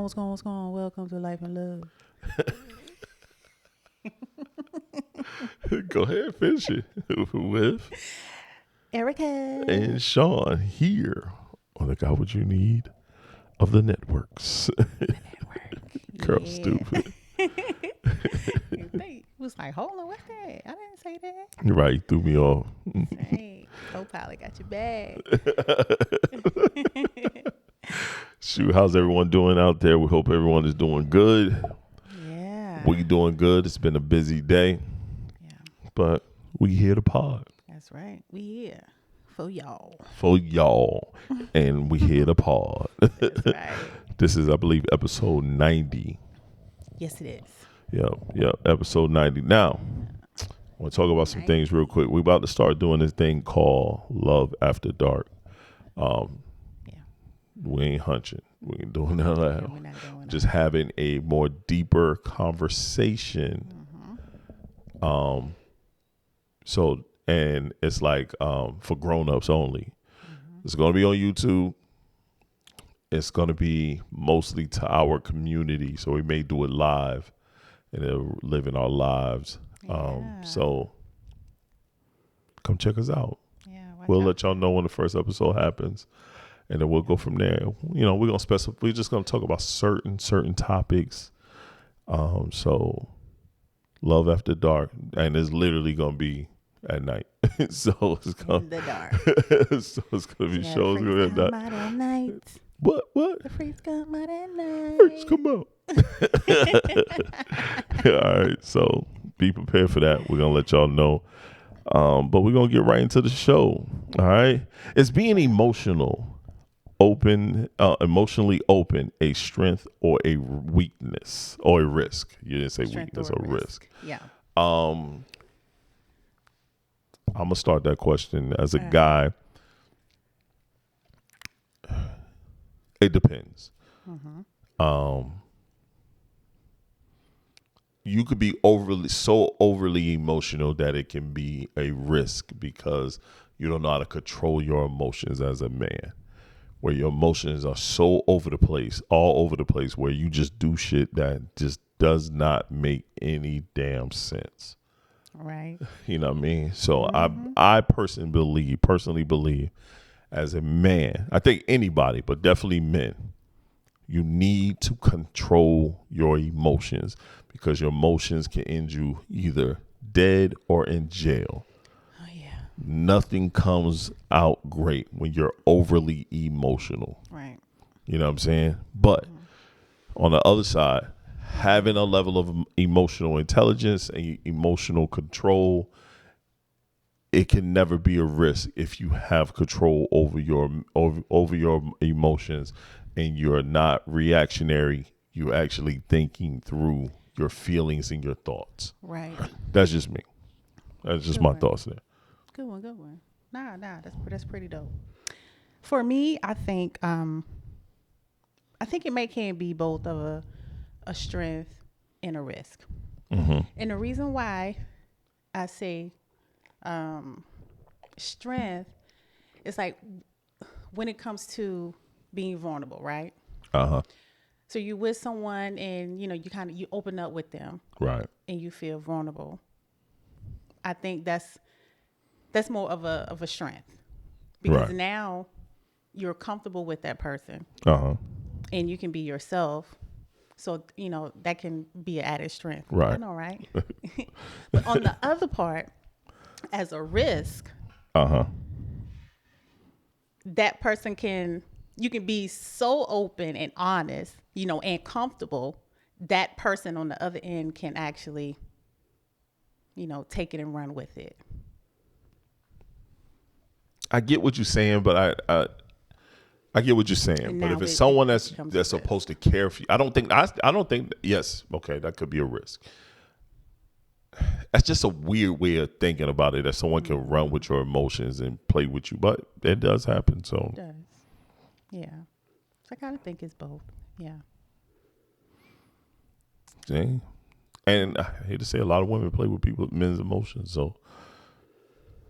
What's going on? Welcome to Life and Love. Go ahead, finish it with Erica. and Sean here on the Got What You Need of the networks. Girl, Yeah. stupid. They was like, hold on, what's that? I didn't say that. You're right, threw me off. Hey, co-pilot got your bag. Shoot, how's everyone doing out there? We hope everyone is doing good. Yeah. We doing good. It's been a busy day, Yeah, but we here to pod that's right. We here for y'all. for y'all, and we here to pod. That's right. This is, I believe, episode 90. Yes, it is. Yep, episode 90. Now, I want to talk about some things real quick. We're about to start doing this thing called Love After Dark. Yeah. We ain't hunching. We ain't doing none of that. Yeah, we're not doing Just having a more deeper conversation. So, and it's like for grown-ups only. It's going to be on YouTube. It's going to be mostly to our community. So we may do it live and it'll live in our lives. Yeah. So come check us out. Yeah, watch We'll out. let y'all know when the first episode happens, and then we'll go from there. You know, we're gonna specify. We're just gonna talk about certain topics. So Love After Dark, and it's literally gonna be at night. So it's In gonna the dark. so it's gonna be Yeah, shows freaks gonna be at come night. out at night. What? The freaks come out at night. Freaks come out. All right, so be prepared for that. We're gonna let y'all know. But we're gonna get right into the show. All right. It's being emotionally open, a strength or a weakness or a risk. You didn't say Strength weakness or or risk. Yeah. I'm gonna start that question as a All right. guy. It depends. You could be overly emotional that it can be a risk because you don't know how to control your emotions as a man. Where your emotions are so all over the place, where you just do shit that just does not make any damn sense. Right. You know what I mean? So I personally believe as a man, I think anybody, but definitely men, you need to control your emotions because your emotions can end you either dead or in jail. Oh yeah. Nothing comes out great when you're overly emotional. Right. You know what I'm saying? But on the other side, having a level of emotional intelligence and emotional control, it can never be a risk if you have control over your emotions and you're not reactionary. You're actually thinking through your feelings and your thoughts. Right. That's just me. That's just Good my one. thoughts there. Good one. Nah, that's pretty dope. For me, I think it can be both of a strength and a risk. And the reason why I say strength is like when it comes to being vulnerable, right? So you with someone and you open up with them Right. and you feel vulnerable. I think that's more of a strength because Right. now you're comfortable with that person and you can be yourself. So, that can be an added strength. Right. I know, right? But on the other part, as a risk, that person you can be so open and honest, and comfortable. That person on the other end can actually, take it and run with it. I get what you're saying, but I get what you're saying. And But now if it's it someone becomes a that's supposed to care for you, I don't think. Yes, okay, that could be a risk. That's just a weird way of thinking about it. That someone can run with your emotions and play with you, but it does happen. So It does. Yeah. So I kind of think it's both. Yeah. dang. And I hate to say, a lot of women play with men's emotions. So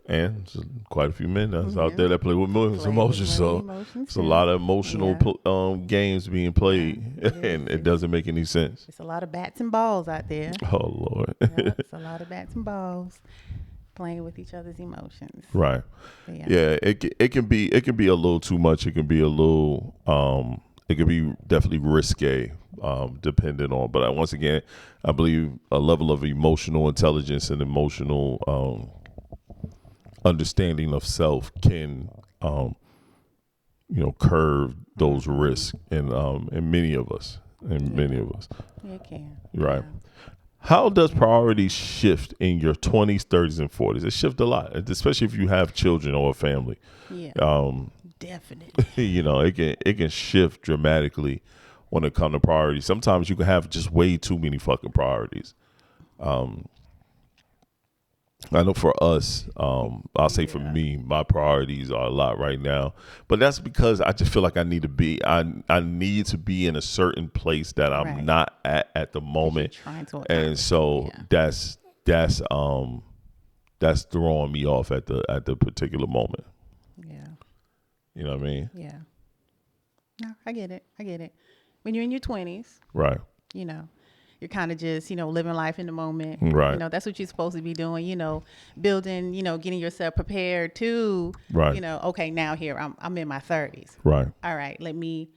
And quite a few men that's out there that play with women's emotions. So it's a lot of emotional games being played, and it doesn't make any sense. It's a lot of bats and balls out there. Oh Lord, it's a lot of bats and balls playing with each other's emotions. Right. Yeah. It can be a little too much. It can be a little. It can be definitely risque, depending on. But once again, I believe a level of emotional intelligence and emotional understanding of self can, curb those risks in many of us. It can. Right. How does priorities shift in your 20s, 30s, and 40s? It shifts a lot, especially if you have children or a family. Yeah. Definitely. It can shift dramatically when it comes to priorities. Sometimes you can have just way too many fucking priorities. I know for us, I'll say for me, my priorities are a lot right now, but that's because I just feel like I need to be in a certain place that I'm not at the moment, and so that's throwing me off at the particular moment. Yeah, you know what I mean? Yeah. No, I get it. When you're in your 20s, right? You're kind of just, living life in the moment. Right. That's what you're supposed to be doing, building, getting yourself prepared to, right. Okay, now here I'm in my 30s. Right. All right, let me,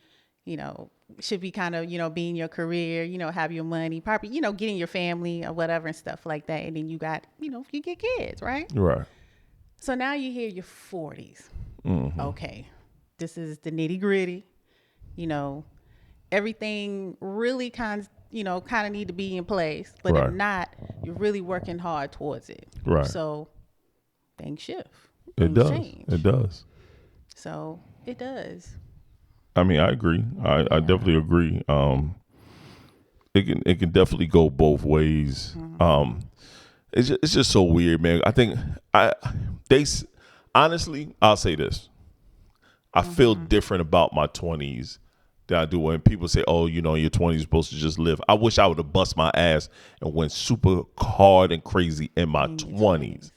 should be kind of, be in your career, have your money, probably, getting your family or whatever and stuff like that. And then you got, you get kids, right? Right. So now you hear your 40s. Mm-hmm. Okay, this is the nitty gritty, everything really kind of need to be in place, but if not, you're really working hard towards it. Right. So things shift. It does. So it does. I mean, I agree. I definitely agree. It can definitely go both ways. Mm-hmm. It's just so weird, man. I think honestly, I'll say this. I feel different about my 20s than I do when people say, oh, in your 20s you're supposed to just live. I wish I would have bust my ass and went super hard and crazy in my 20s.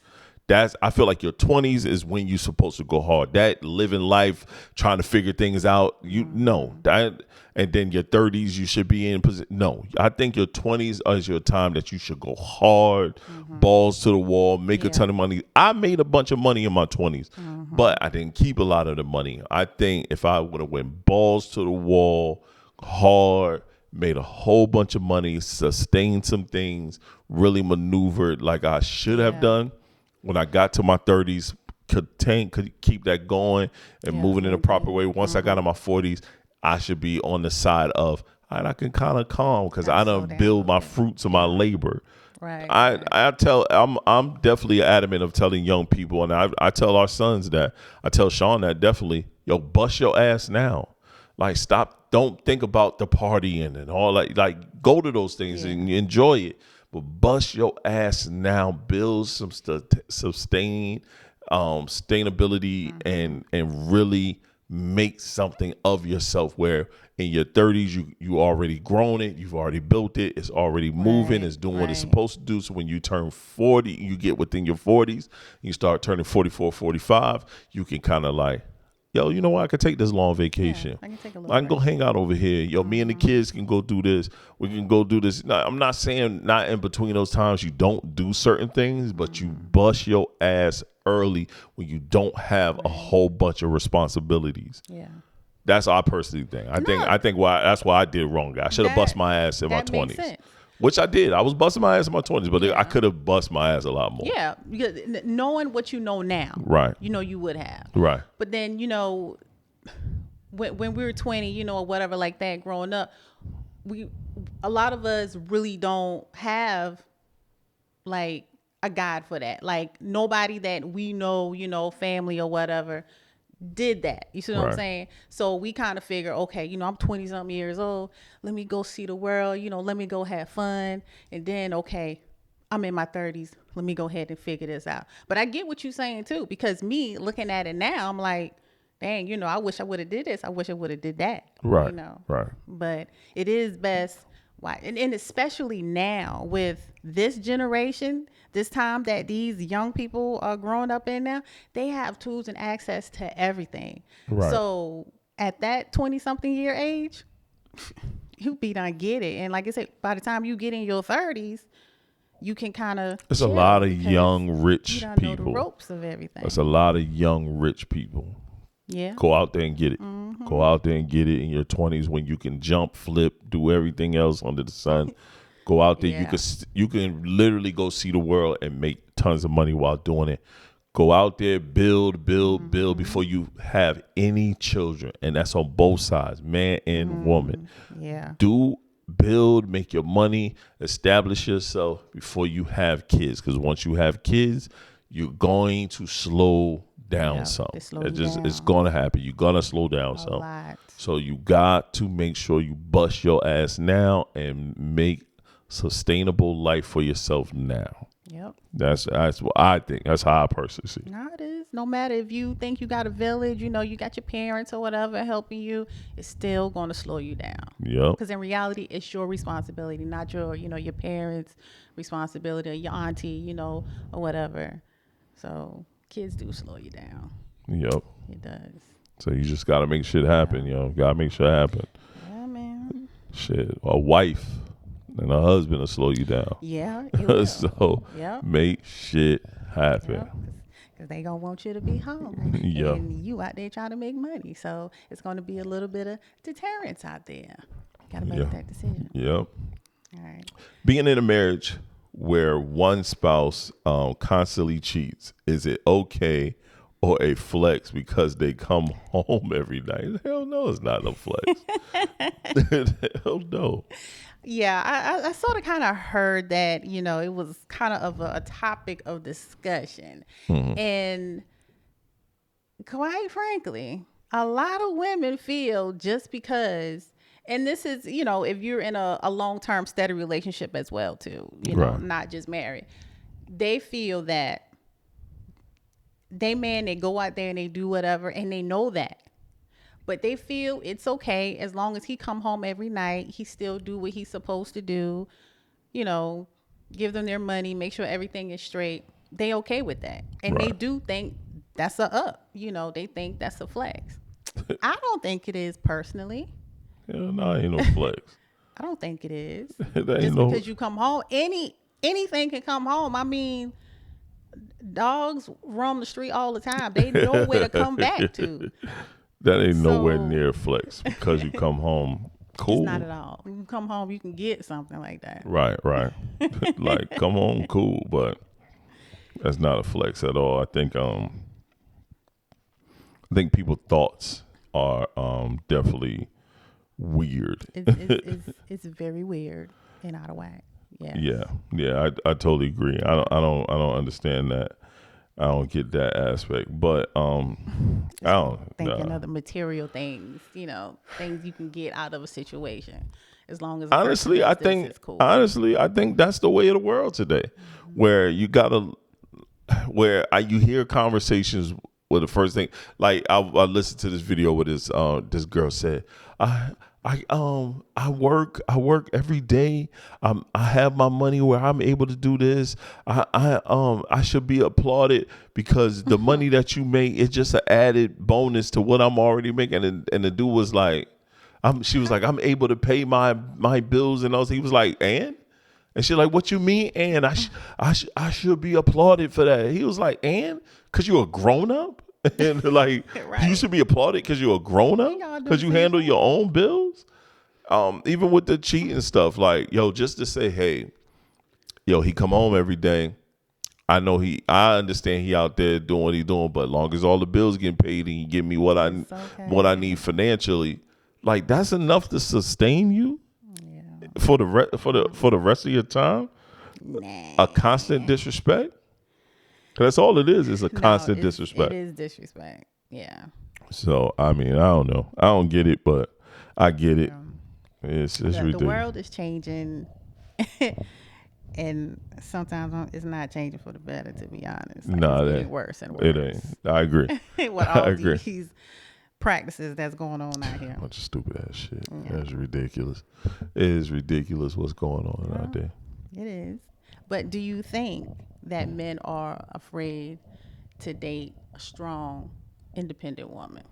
I feel like your 20s is when you're supposed to go hard. That living life, trying to figure things out, and then your 30s you should be in position. No, I think your 20s is your time that you should go hard, balls to the wall, make a ton of money. I made a bunch of money in my 20s, but I didn't keep a lot of the money. I think if I would have went balls to the wall, hard, made a whole bunch of money, sustained some things, really maneuvered like I should have done. When I got to my 30s, could keep that going and moving in the proper way. Once I got in my 40s, I should be on the side of, all right, I can kind of calm because I done build my fruits of my labor. Right. I'm definitely adamant of telling young people, and I tell our sons that. I tell Shon that definitely, bust your ass now. Like, stop, don't think about the partying and all that. Like, go to those things and enjoy it. But bust your ass now, build some sustainability, and really make something of yourself where in your 30s you already grown it, you've already built it, it's already moving, it's doing what it's supposed to do. So when you turn 40, you get within your 40s, you start turning 44, 45, you can kind of like, you know what? I can take this long vacation. I can take a I can go hang out over here. Me and the kids can go do this. We can go do this. Now, I'm not saying not in between those times you don't do certain things, but you bust your ass early when you don't have a whole bunch of responsibilities. Yeah. That's our personal thing. I think that's why I did wrong. I should have bust my ass in my 20s. Which I did. I was busting my ass in my 20s, but I could have bust my ass a lot more. Yeah, because knowing what you know now, right? You would have. Right. But then, when we were 20, or whatever like that, growing up, a lot of us really don't have like a guide for that. Like nobody that we know, family or whatever, did that. You see what I'm saying? So we kind of figure, okay, I'm 20 something years old. Let me go see the world, let me go have fun. And then, okay, I'm in my 30s. Let me go ahead and figure this out. But I get what you're saying too, because me looking at it now, I'm like, dang, I wish I would have did this. I wish I would have did that. Right. Right. But it is best Why? And especially now with this generation, this time that these young people are growing up in now, they have tools and access to everything. Right. So at that 20 something year age, you be done get it. And like I said, by the time you get in your 30s, you can kind of It's a chill lot of because young you rich don't know the people. ropes of everything. It's a lot of young rich people. Yeah. Go out there and get it. Go out there and get it in your 20s when you can jump, flip, do everything else under the sun. Go out there. Yeah. You can literally go see the world and make tons of money while doing it. Go out there, build before you have any children. And that's on both sides, man and woman. Yeah. Build, make your money, establish yourself before you have kids. Because once you have kids, you're going to slow down Yeah, some. they slow It's you just down. it's gonna happen. You're gonna slow down A some. lot. So you got to make sure you bust your ass now and make sustainable life for yourself now. Yep. That's what I think. That's how I personally see it. No, it is. No matter if you think you got a village, you know, you got your parents or whatever helping you, it's still going to slow you down. Yep. Because in reality, it's your responsibility, not your, you know, your parents' responsibility or your auntie, you know, or whatever. So kids do slow you down. Yep. It does. So you just gotta make shit happen, Gotta make shit happen. Yeah, man. Shit. A wife and a husband will slow you down. Yeah, it will. So Yep. make shit happen. Because they going to want you to be home. Yep. And you out there trying to make money. So it's going to be a little bit of deterrence out there. Got to make Yeah. that decision. Yep. All right. Being in a marriage where one spouse constantly cheats, is it okay or a flex because they come home every night? Hell no, it's not a flex. Hell no. Yeah, I sort of kind of heard that, you know, it was kind of a topic of discussion. And quite frankly, a lot of women feel just because, and this is, you know, if you're in a long-term steady relationship as well, too, you know, Right. not just married, they feel that they go out there and they do whatever, and they know that. But they feel it's okay as long as he come home every night, he still do what he's supposed to do, you know, give them their money, make sure everything is straight. They okay with that. And they Right. do think that's a up. You know, they think that's a flex. I don't think it is personally. Hell no, ain't no flex. I don't think it is. That ain't Just no. because you come home, anything can come home. I mean, dogs roam the street all the time. They know where to come back to. That ain't nowhere So- near flex because you come home. Cool. It's not at all. When you come home, you can get something like that. Right. Like come home, cool, but that's not a flex at all. I think people's thoughts are definitely weird. It's very weird and out of whack. Yeah. Yeah. I totally agree. I don't understand that. I don't get that aspect, but I don't. Thinking of the material things, you know, things you can get out of a situation, as long as Honestly, I think that's the way of the world today, where you gotta, you hear conversations where the first thing, like I listened to this video where this girl said, I work every day. I have my money where I'm able to do this. I should be applauded because the money that you make is just an added bonus to what I'm already making. And the dude was like, she was like, I'm able to pay my bills and all. He was like, and she's like, what you mean? And I should be applauded for that. He was like, and because you're a grown up. And like, Right. You should be applauded because you're a grown up, gotta do because you the same handle thing. your own bills. Even with the cheating stuff, like, just to say, hey, he come home every day. I understand he out there doing what he doing, but long as all the bills getting paid and he give me what It's okay. what I need financially, like that's enough to sustain you Yeah. for the rest of your time. A constant disrespect. That's all it is a constant disrespect. It is disrespect. Yeah. So, I mean, I don't know. I don't get it, but I get it. It's ridiculous. The world is changing, and sometimes it's not changing for the better. To be honest, Nah, it's it getting ain't. worse and worse. It ain't. I agree. With all I agree. these practices that's going on out here. Bunch of stupid ass shit. Yeah. That's ridiculous. It is ridiculous what's going on out there. It is. But do you think that men are afraid to date a strong, independent woman?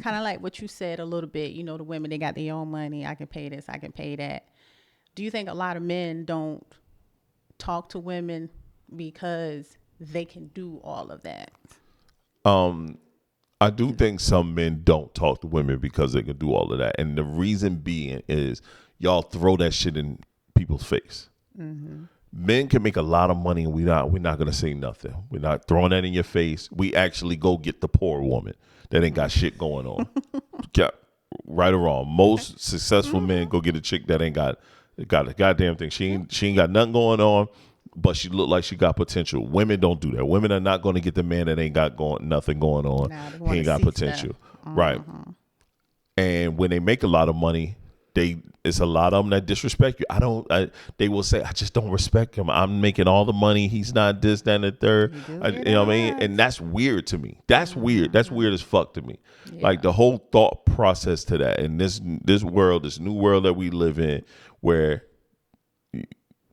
Kind of like what you said a little bit. You know, the women, they got their own money. I can pay this. I can pay that. Do you think a lot of men don't talk to women because they can do all of that? I do think some men don't talk to women because they can do all of that. And the reason being is y'all throw that shit in people's face. Men can make a lot of money and we're not going to say nothing. We're not throwing that in your face. We actually go get the poor woman that ain't got shit going on. Yeah, right or wrong. Most successful men go get a chick that ain't got a goddamn thing. She ain't got nothing going on, but she look like she got potential. Women don't do that. Women are not going to get the man that ain't got nothing going on. Nah, he ain't got potential. Right. And when they make a lot of money, it's a lot of them that disrespect you. They will say, I just don't respect him. I'm making all the money. He's not this, that, and the third. You know what I mean? And that's weird to me. That's weird. That's weird as fuck to me. Yeah. Like the whole thought process to that. And this world, this new world that we live in, where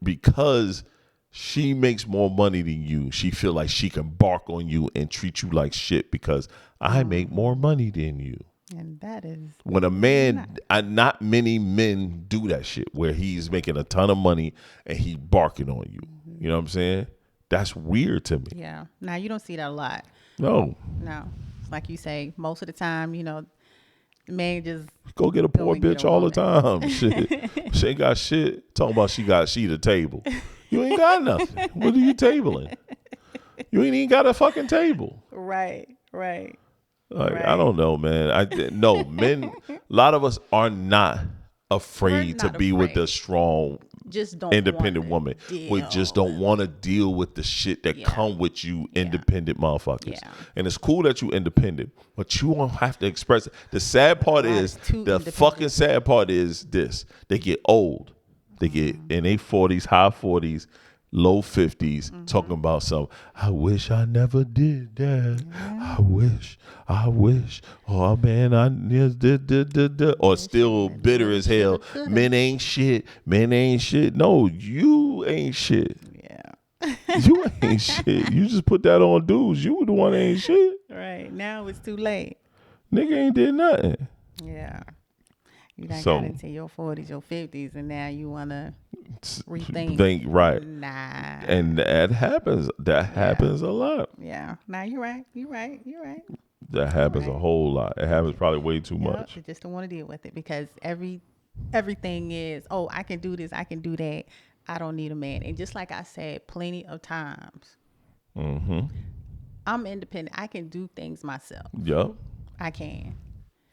because she makes more money than you, she feel like she can bark on you and treat you like shit because I make more money than you. And that is when a man, not many men do that shit where he's making a ton of money and he barking on you. You know what I'm saying? That's weird to me. Yeah. Now you don't see that a lot. No. Like you say, most of the time, you know, the man just go get a poor bitch all the time. Shit. She ain't got shit. Talking about she the table. You ain't got nothing. What are you tabling? You ain't even got a fucking table. Right. Like, right. I don't know, man. No, men, a lot of us are not afraid to be with a strong, independent woman. We just don't want to deal with the shit that come with you independent motherfuckers. Yeah. And it's cool that you independent, but you won't have to express it. The sad part is, the fucking sad part is this. They get old. They get in their 40s, high 40s, low 50s, talking about I wish I never did that. Yeah. I wish. Oh, man, I did. Or still bitter as hell. Men ain't shit. No, you ain't shit. Yeah. You ain't shit. You just put that on dudes. You the one that ain't shit. Right. Now it's too late. Nigga ain't did nothing. Yeah. You done got into your 40s, your 50s, and now you want to rethink. Right. Nah. And that happens. That happens a lot. Yeah. Nah, you're right. That happens a whole lot. It happens probably way too much. You just don't want to deal with it because everything is, oh, I can do this, I can do that. I don't need a man. And just like I said plenty of times, I'm independent. I can do things myself. Yep. I can.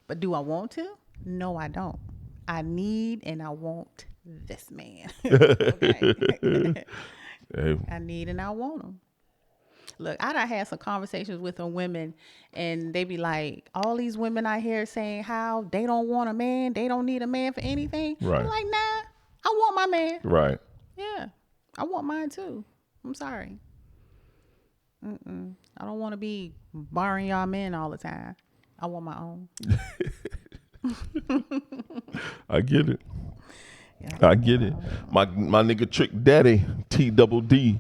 But do I want to? No, I don't. I need and I want this man. Okay. Hey. I need and I want him. Look, I done had some conversations with some women and they be like, all these women out here saying how they don't want a man. They don't need a man for anything. Right. I'm like, nah, I want my man. Right. Yeah. I want mine too. I'm sorry. I don't want to be borrowing y'all men all the time. I want my own. I get it. Yeah. I get it. My nigga Trick Daddy, TDD.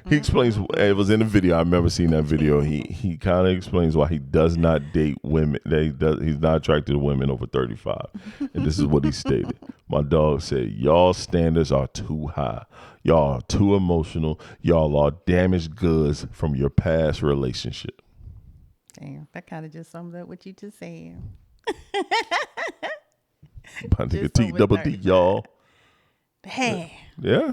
He explains. It was in the video. I remember seeing that video. He kind of explains why he does not date women. He's not attracted to women over 35. And this is what he stated. My dog said, "Y'all standards are too high. Y'all are too emotional. Y'all are damaged goods from your past relationship." Damn, that kind of just sums up what you just said. My nigga TDD, y'all. Hey. Yeah.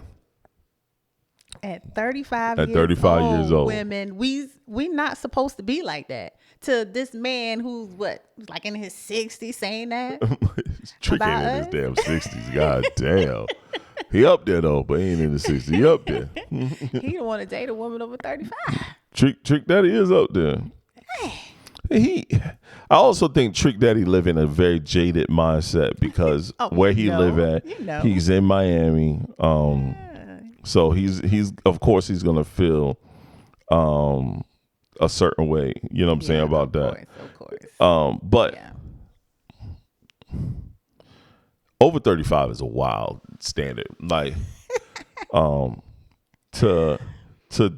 At 35 years old, women, we not supposed to be like that. To this man who's like in his 60s saying that. Trick ain't in his damn 60s. God damn. He up there though, but he ain't in the 60s. He up there. He don't want to date a woman over 35. Trick Daddy is up there. I also think Trick Daddy live in a very jaded mindset because where he live at, he's in Miami. So he's of course he's gonna feel a certain way. You know what I'm saying about that. Of course. But Yeah. over 35 is a wild standard. Like, to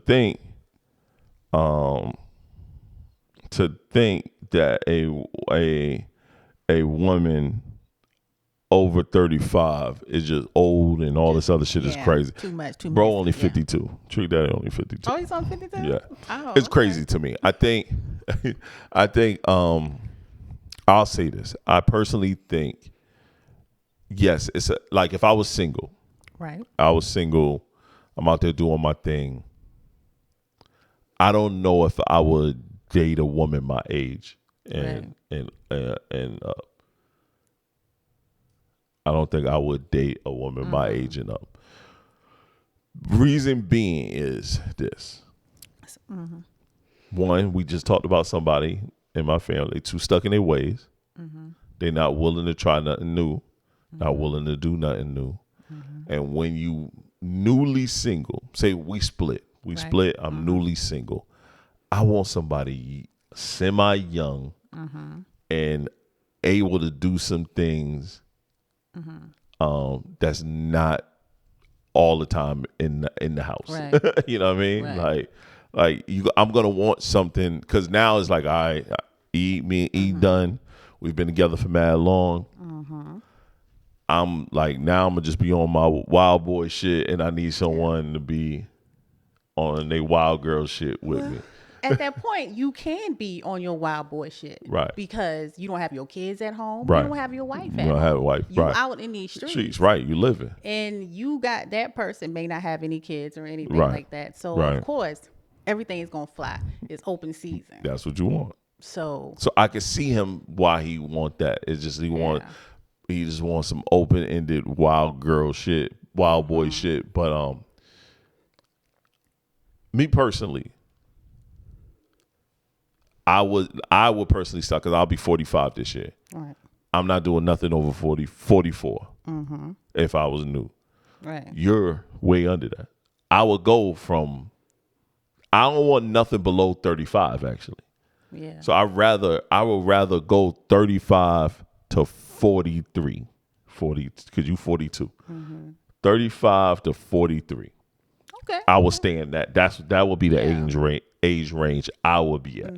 think, to think that a woman over 35 is just old and all this other shit is crazy. Too much. Bro, only 52. Treat that only 52. Oh, he's on 52? Yeah. Oh, It's crazy to me. I think I'll say this. I personally think, yes, it's like if I was single, Right. I'm out there doing my thing. I don't know if I would date a woman my age, and I don't think I would date a woman my age and up. Reason being is this. One, we just talked about somebody in my family too stuck in their ways. They're not willing to try nothing new, not willing to do nothing new. And when you newly single, say we split, I'm newly single. I want somebody semi-young and able to do some things that's not all the time in the house. Right. You know what I mean? Right. I'm gonna want something, because now it's like, all right, E done. We've been together for mad long. I'm like, now I'm gonna just be on my wild boy shit, and I need someone to be on their wild girl shit with me. At that point, you can be on your wild boy shit. Right. Because you don't have your kids at home. Right. You don't have your wife at You don't home. have a wife. You Right. out in these streets. Right. You living. And you got that person may not have any kids or anything Right. like that. So, Right. of course, everything is going to fly. It's open season. That's what you want. So I can see him why he want that. It's just he just wants some open-ended wild girl shit, wild boy shit. But me personally, I would personally start, because I'll be 45 this year. right. I'm not doing nothing over 44 if I was new. Right. You're way under that. I would go from, I don't want nothing below 35 actually. Yeah. So I would rather go 35 to 43. 40, because you 42. 35 to 43. Okay. I would stay in that. That would be the age range I would be at.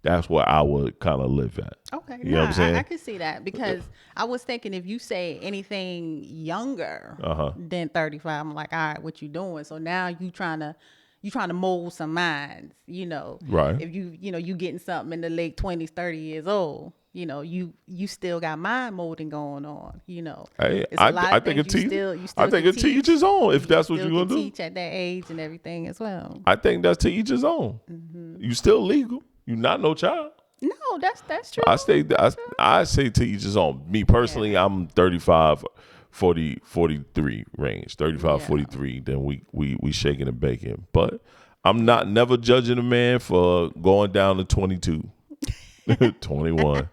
That's where I would kind of live at. Okay. You know what I'm saying? I can see that, because I was thinking if you say anything younger than 35, I'm like, all right, what you doing? So now you trying to mold some minds, you know. Right. If you getting something in the late 20s, 30 years old, you know, you still got mind molding going on, you know. Hey, It's a lot I of think things I think it teach his own, if that's what you you're going to do. teach at that age and everything as well. I think that's to each his own. You still legal. You not no child. No, that's true. I say to each his own. Me personally, I'm 35, 40, 43 range. 35, 43. Then we shaking and baking. But I'm never judging a man for going down to 22, 21.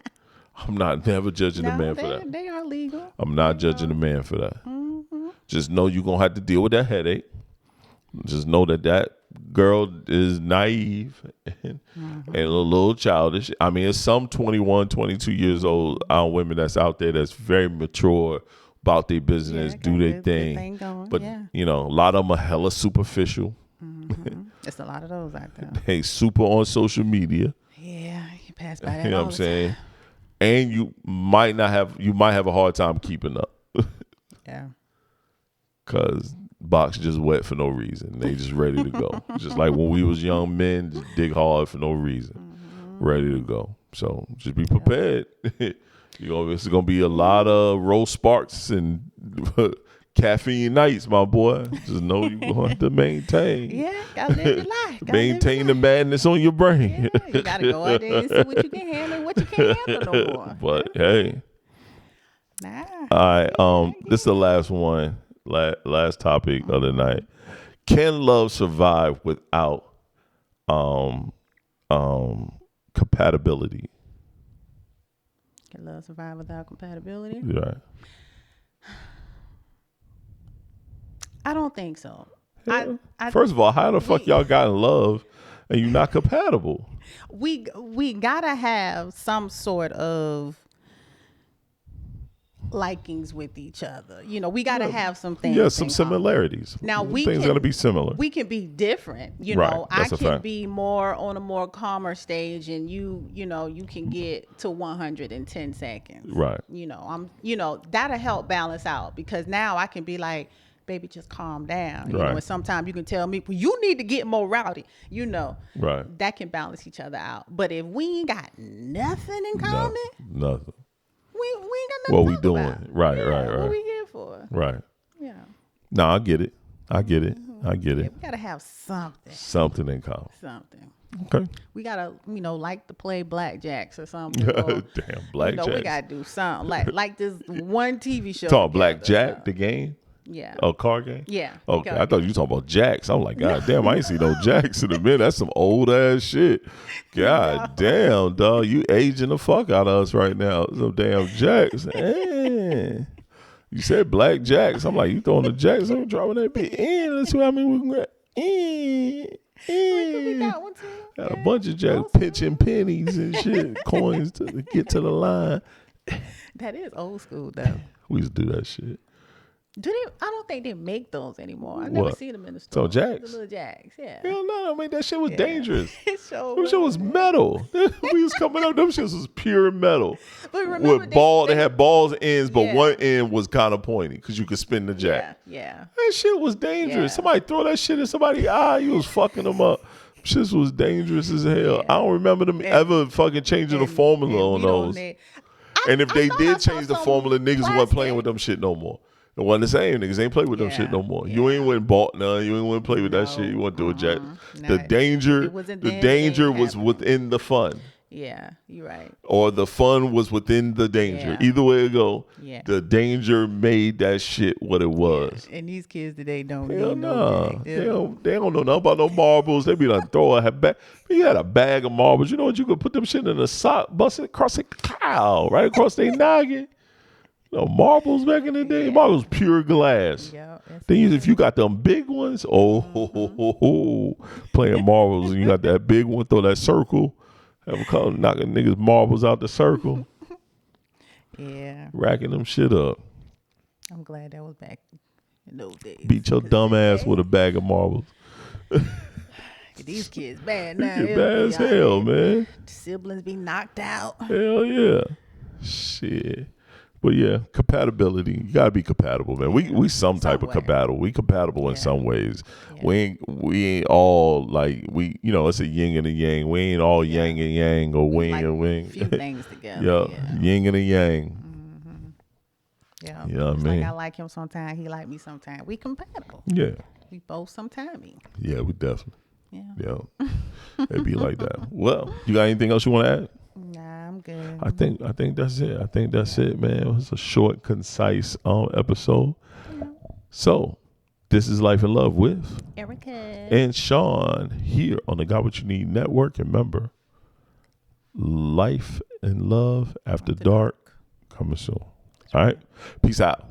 I'm not never judging a man for that. They are legal. I'm not judging a man for that. Just know you're going to have to deal with that headache. Just know that girl is naive and a little childish. I mean, it's some 21, 22 years old women that's out there that's very mature about their business, do their thing. But, you know, a lot of them are hella superficial. There's a lot of those out there. They super on social media. Yeah, you pass by that. You know what I'm saying? And you might have a hard time keeping up. Yeah. Cause box just wet for no reason. They just ready to go. Just like when we was young men, just dig hard for no reason. Ready to go. So just be prepared. It's gonna be a lot of roast sparks and caffeine nights, my boy. Just know you're gonna have to maintain. Yeah, gotta live your life. Maintain the madness on your brain. Yeah, you gotta go out there and see what you can handle and what you can't handle no more. But hey. Nah. All right. This is the last one. Last topic of the night. Can love survive without compatibility? Can love survive without compatibility? Right. I don't think so. First of all, how the fuck y'all got in love and you're not compatible. We gotta have some sort of likings with each other. You know, we gotta have some things. Yeah, some in common. similarities. Now things gotta be similar. We can be different. You Right, know, that's I a can fact. be more on a more calmer stage, and you know, you can get to 100 in 10 seconds. Right. You know, that'll help balance out, because now I can be like, baby, just calm down. You know, Right. and sometimes you can tell me, well, you need to get more rowdy. You know, Right. that can balance each other out. But if we ain't got nothing in common, Nothing. we ain't got nothing What to we talk doing? about. Right, Yeah, right, right. What we here for? Right. Yeah. No, I get it. I get it. I get Yeah, it. we gotta have something. Something in common. Something. Okay. We gotta, like to play blackjacks or something. Or, Damn, we blackjack. gotta do something like this one TV show. Talking together, blackjack, so. the game. Yeah. A card game? Yeah. Okay, card I thought you were talking about jacks. I'm like, God damn, I ain't seen no jacks in a minute. That's some old ass shit. God damn, dog, you aging the fuck out of us right now. Some damn jacks. You said black jacks. I'm like, you throwing the jacks? I'm dropping that bit in. Let's see how many we can get. We got one too. Got a bunch of jacks pitching pennies and shit, coins to get to the line. That is old school though. We used to do that shit. Do they? I don't think they make those anymore. I never What? seen them in the store. So jacks? The little jacks, yeah. Hell no, I mean that shit was dangerous. It sure Them shit was metal. We was coming up. Them shits was pure metal. But remember, With they had balls and ends, but Yeah. one end was kind of pointy because you could spin the jack. Yeah. That shit was dangerous. Yeah. Somebody throw that shit in somebody's eye, you was fucking them up. Shit was dangerous as hell. Yeah. I don't remember them ever fucking changing the formula on those. And if they did change the formula, niggas wasn't playing with them shit no more. It wasn't the same. Niggas ain't play with them shit no more. You ain't went and bought none. You ain't went and play with that shit. You want to do a jack. The danger was within the fun. Yeah, you're right. Or the fun was within the danger. Yeah. Either way it go, Yeah. the danger made that shit what it was. Yeah. And these kids today don't Hell need no. no They don't know nothing about no marbles. They be like throwing a bag. You had a bag of marbles. You know what? You could put them shit in a sock, bust it across a cow, right across their noggin. You know, marbles back in the day. Marbles pure glass. Yeah, Then if you got them big ones, playing marbles and you got that big one, throw that circle. Have a call knocking niggas marbles out the circle. Yeah. Racking them shit up. I'm glad that was back in those days. Beat your dumb ass with a bag of marbles. These kids bad now. Get bad as hell, man. Siblings be knocked out. Hell yeah. Shit. But yeah, compatibility. You gotta be compatible, man. We some type of compatible. We compatible in some ways. Yeah. We ain't all like it's a yin and a yang. We ain't all yang and yang or wing and wing. A few things together. Yin and a yang. Mm-hmm. Yeah. You know what I mean? Like I like him sometimes, he like me sometimes. We compatible. Yeah. We both sometimey. Yeah, we definitely. Yeah. It'd be like that. Well, you got anything else you want to add? Nah, I'm good. I think that's it. I think that's it, man. It was a short, concise episode. Yeah. So, this is Life and Love with Erica and Sean here on the Got What You Need Network. And remember, Life and Love After Dark coming soon. All right. Peace out.